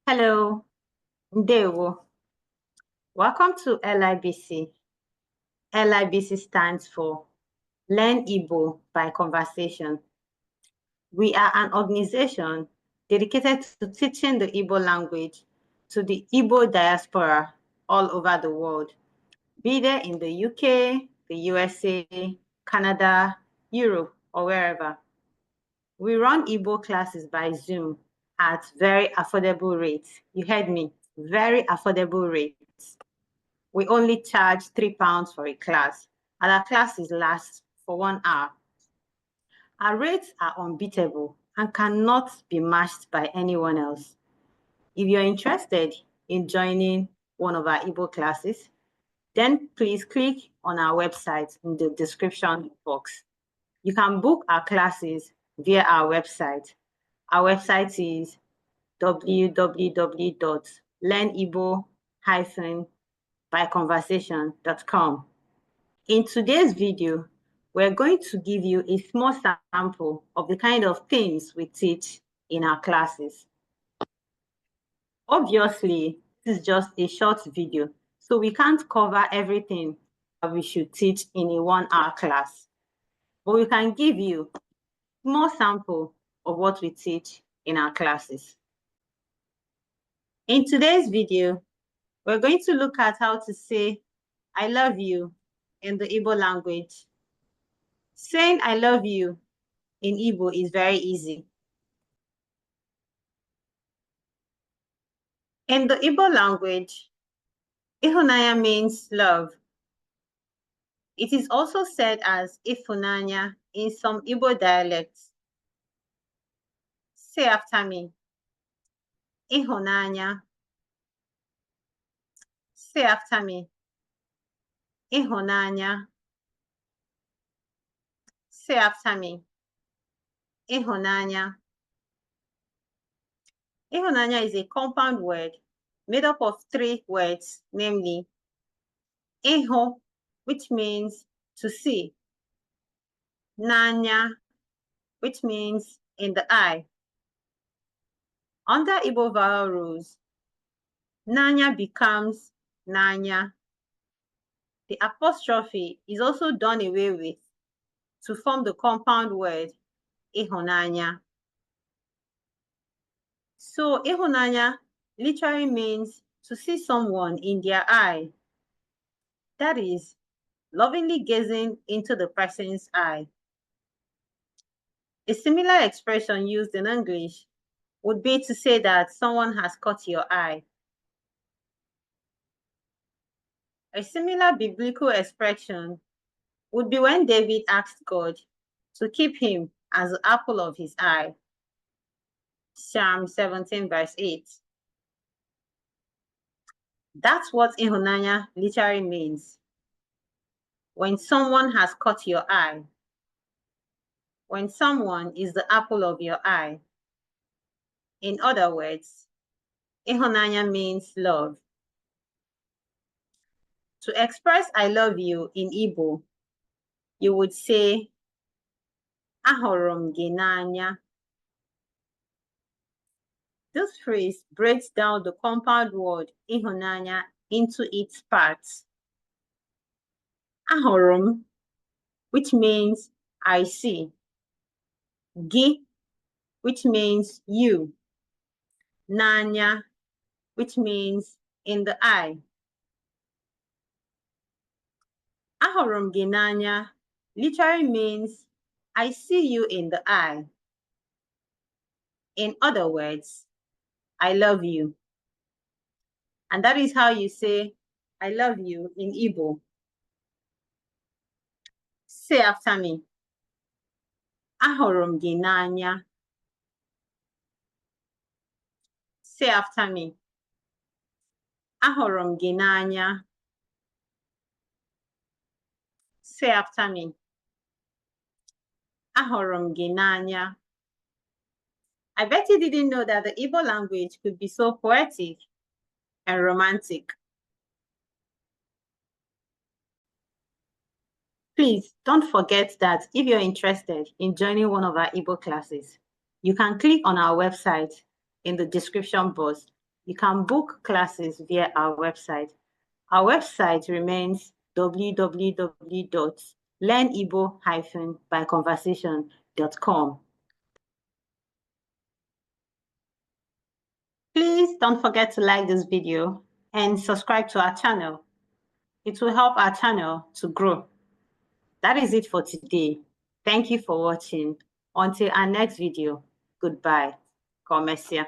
Hello, Ndewo. Welcome to LIBC. LIBC stands for Learn Igbo by Conversation. We are an organization dedicated to teaching the Igbo language to the Igbo diaspora all over the world, be they in the UK, the USA, Canada, Europe, or wherever. We run Igbo classes by Zoom at very affordable rates. You heard me, very affordable rates. We only charge £3 for a class, and our classes last for 1 hour. Our rates are unbeatable and cannot be matched by anyone else. If you're interested in joining one of our Igbo classes, then please click on our website in the description box. You can book our classes via our website. Our website is www.learnibo-byconversation.com. In today's video, we're going to give you a small sample of the kind of things we teach in our classes. Obviously, this is just a short video, so we can't cover everything that we should teach in a 1-hour class. But we can give you a small sample of what we teach in our classes. In today's video, we're going to look at how to say I love you in the Igbo language. Saying I love you in Igbo is very easy. In the Igbo language, ihunanya means love. It is also said as ifunanya in some Igbo dialects. Say after me. Ihunanya. Say after me. Ihunanya. Say after me. Ihunanya. Ihunanya is a compound word made up of 3 words, namely iho, which means to see, nanya, which means in the eye. Under Igbo vowel rules, nanya becomes nanya. The apostrophe is also done away with to form the compound word ihunanya. So ihunanya literally means to see someone in their eye. That is, lovingly gazing into the person's eye. A similar expression used in English would be to say that someone has caught your eye. A similar biblical expression would be when David asked God to keep him as the apple of his eye. Psalm 17 verse 8. That's what ihunanya literally means. When someone has caught your eye. When someone is the apple of your eye. In other words, ihunanya means love. To express I love you in Igbo, you would say, Ahụrụ gị n'anya. This phrase breaks down the compound word ihunanya into its parts. Ahụrụ, which means I see. Gị, which means you. N'anya, which means in the eye. Ahụrụ gị n'anya literally means I see you in the eye. In other words, I love you. And that is how you say I love you in Igbo. Say after me. Ahụrụ gị n'anya. Say after me. Ahụrụ gị n'anya. Say after me. Ahụrụ gị n'anya. I bet you didn't know that the Igbo language could be so poetic and romantic. Please don't forget that if you're interested in joining one of our Igbo classes, you can click on our website in the description box you can book classes via our website. Our website remains www.learnigbo-byconversation.com. Please don't forget to like this video and subscribe to our channel. It will help our channel to grow. That is it for today. Thank you for watching. Until our next video, goodbye. Komesia.